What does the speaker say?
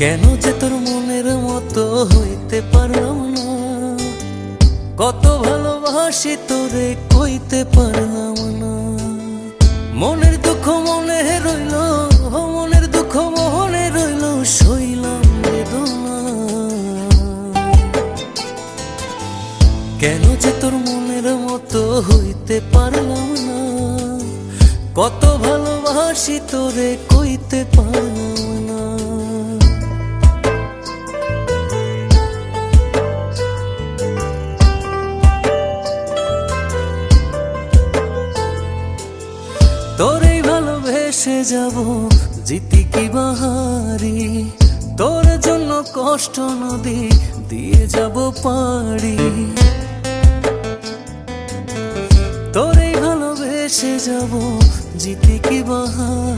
কেন যে তোর মনের মতো হইতে পারলাম না, কত ভালোবাসি তোরে কইতে পারলাম না। মনের দুঃখ মনে রইল, মনের দুঃখ মনে রইল, সইলাম বেদনা। কেন যে তোর মনের মতো হইতে পারলাম না, কত ভালোবাসি তোরে কইতে পারলাম না। তোরেই ভালোবেসে যাব, জিতি কি বাহারি, তোর জন্য কষ্ট নদী দিয়ে যাব পাড়ি। তোরেই ভালোবেসে যাব, জিতি কি বাহারি।